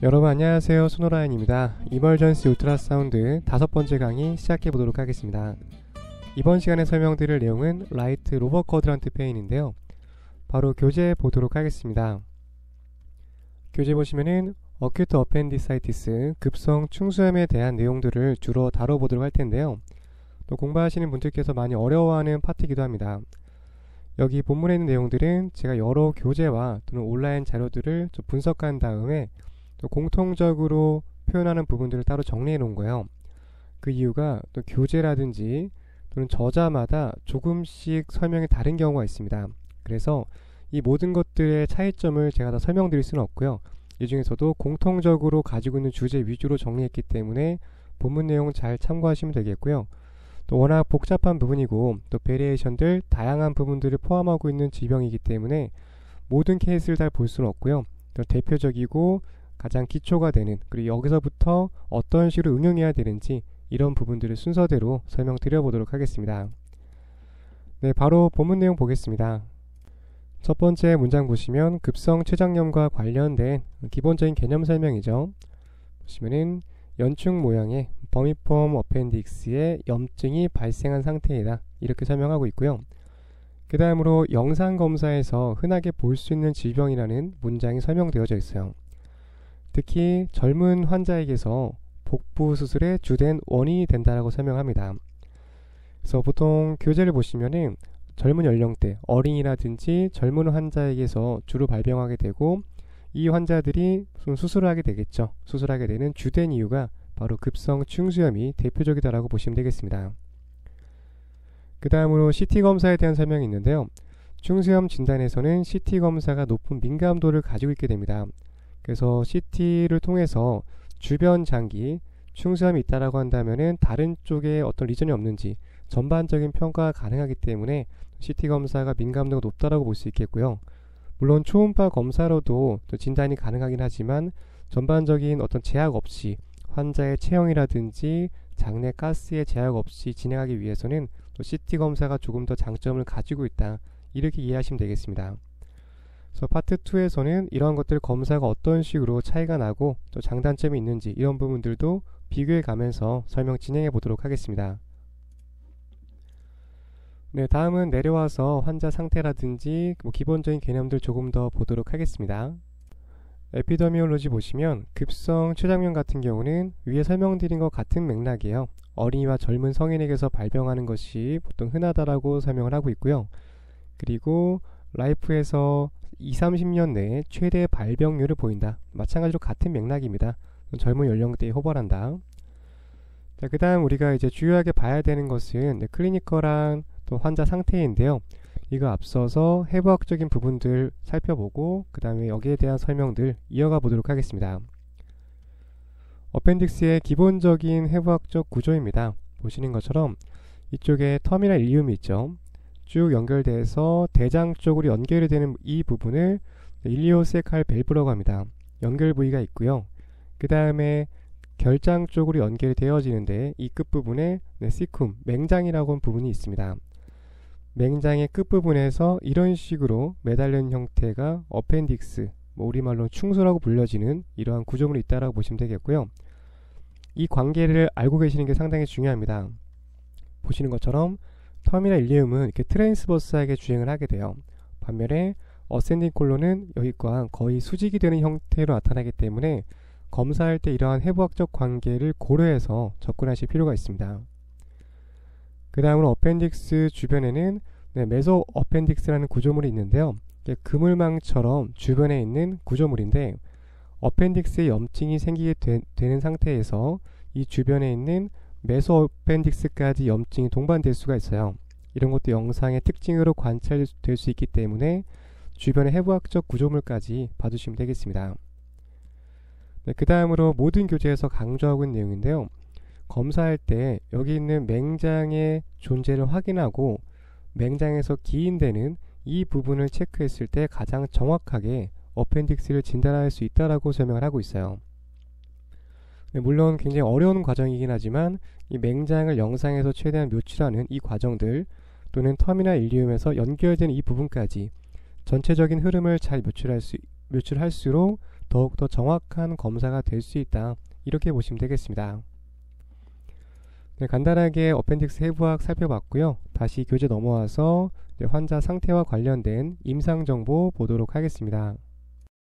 여러분 안녕하세요, 손호라연입니다. 이멀전시 울트라사운드 5번째 강의 시작해보도록 하겠습니다. 이번 시간에 설명드릴 내용은 라이트 로버 쿼드란트 페인인데요, 바로 교재 보도록 하겠습니다. 교재 보시면은 어큐트 어펜디사이티스 급성 충수염에 대한 내용들을 주로 다뤄보도록 할 텐데요, 또 공부하시는 분들께서 많이 어려워하는 파트이기도 합니다. 여기 본문에 있는 내용들은 제가 여러 교재와 또는 온라인 자료들을 좀 분석한 다음에 또 공통적으로 표현하는 부분들을 따로 정리해 놓은 거예요. 그 이유가 또 교재라든지 또는 저자마다 조금씩 설명이 다른 경우가 있습니다. 그래서 이 모든 것들의 차이점을 제가 다 설명드릴 수는 없고요. 이 중에서도 공통적으로 가지고 있는 주제 위주로 정리했기 때문에 본문 내용 잘 참고하시면 되겠고요. 또 워낙 복잡한 부분이고 또 베리에이션들 다양한 부분들을 포함하고 있는 질병이기 때문에 모든 케이스를 다 볼 수는 없고요. 또 대표적이고 가장 기초가 되는, 그리고 여기서부터 어떤 식으로 응용해야 되는지 이런 부분들을 순서대로 설명드려 보도록 하겠습니다. 네, 바로 본문 내용 보겠습니다. 첫 번째 문장 보시면 급성 췌장염과 관련된 기본적인 개념 설명이죠. 보시면은 연축 모양의 버미폼 어펜딕스에 염증이 발생한 상태이다, 이렇게 설명하고 있고요. 그 다음으로 영상검사에서 흔하게 볼 수 있는 질병이라는 문장이 설명되어져 있어요. 특히 젊은 환자에게서 복부 수술의 주된 원인이 된다라고 설명합니다. 그래서 보통 교재를 보시면은 젊은 연령대, 어린이라든지 젊은 환자에게서 주로 발병하게 되고, 이 환자들이 수술을 하게 되겠죠. 수술하게 되는 주된 이유가 바로 급성 충수염이 대표적이다라고 보시면 되겠습니다. 그 다음으로 CT 검사에 대한 설명이 있는데요, 충수염 진단에서는 CT 검사가 높은 민감도를 가지고 있게 됩니다. 그래서 CT를 통해서 주변 장기, 충수염이 있다라고 한다면은 다른 쪽에 어떤 리전이 없는지 전반적인 평가가 가능하기 때문에 CT 검사가 민감도가 높다라고 볼 수 있겠고요. 물론 초음파 검사로도 또 진단이 가능하긴 하지만 전반적인 어떤 제약 없이 환자의 체형이라든지 장내 가스의 제약 없이 진행하기 위해서는 또 CT 검사가 조금 더 장점을 가지고 있다, 이렇게 이해하시면 되겠습니다. 그래서 파트 2에서는 이러한 것들 검사가 어떤 식으로 차이가 나고 또 장단점이 있는지 이런 부분들도 비교해 가면서 설명 진행해 보도록 하겠습니다. 네, 다음은 내려와서 환자 상태라든지 기본적인 개념들 조금 더 보도록 하겠습니다. 에피데미올로지 보시면 급성 췌장염 같은 경우는 위에 설명드린 것 같은 맥락이에요. 어린이와 젊은 성인에게서 발병하는 것이 보통 흔하다라고 설명을 하고 있고요. 그리고 라이프에서 20-30년 내에 최대 발병률을 보인다, 마찬가지로 같은 맥락입니다. 젊은 연령대에 호발한다. 자, 그 다음 우리가 이제 주요하게 봐야 되는 것은 클리니컬한 또 환자 상태인데요, 이거 앞서서 해부학적인 부분들 살펴보고 그 다음에 여기에 대한 설명들 이어가 보도록 하겠습니다. 어펜딕스의 기본적인 해부학적 구조입니다. 보시는 것처럼 이쪽에 터미널 일리움이 있죠. 쭉 연결돼서 대장 쪽으로 연결이 되는 이 부분을 일리오세칼 밸브라고 합니다. 연결 부위가 있고요. 그 다음에 결장 쪽으로 연결이 되어지는데 이 끝부분에 시쿰, 맹장이라고 하는 부분이 있습니다. 맹장의 끝부분에서 이런 식으로 매달린 형태가 어펜딕스, 우리말로 충수라고 불려지는 이러한 구조물이 있다라고 보시면 되겠고요. 이 관계를 알고 계시는 게 상당히 중요합니다. 보시는 것처럼 터미널 일리움은 이렇게 트랜스버스하게 주행을 하게 돼요. 반면에 어센딩 콜론은 여기과 거의 수직이 되는 형태로 나타나기 때문에 검사할 때 이러한 해부학적 관계를 고려해서 접근하실 필요가 있습니다. 그 다음으로 어펜딕스 주변에는 메소 어펜딕스라는 구조물이 있는데요, 그물망처럼 주변에 있는 구조물인데 어펜딕스에 염증이 생기게 되는 상태에서 이 주변에 있는 메소 어펜딕스까지 염증이 동반될 수가 있어요. 이런 것도 영상의 특징으로 관찰될 수 있기 때문에 주변의 해부학적 구조물까지 봐주시면 되겠습니다. 네, 그 다음으로 모든 교재에서 강조하고 있는 내용인데요, 검사할 때 여기 있는 맹장의 존재를 확인하고 맹장에서 기인되는 이 부분을 체크했을 때 가장 정확하게 어펜딕스를 진단할 수 있다라고 설명을 하고 있어요. 네, 물론 굉장히 어려운 과정이긴 하지만 이 맹장을 영상에서 최대한 묘출하는 이 과정들 또는 터미널 일리움에서 연결되는 이 부분까지 전체적인 흐름을 잘 묘출할수록 더욱더 정확한 검사가 될 수 있다. 이렇게 보시면 되겠습니다. 네, 간단하게 어펜딕스 해부학 살펴봤고요. 다시 교재 넘어와서 환자 상태와 관련된 임상정보 보도록 하겠습니다.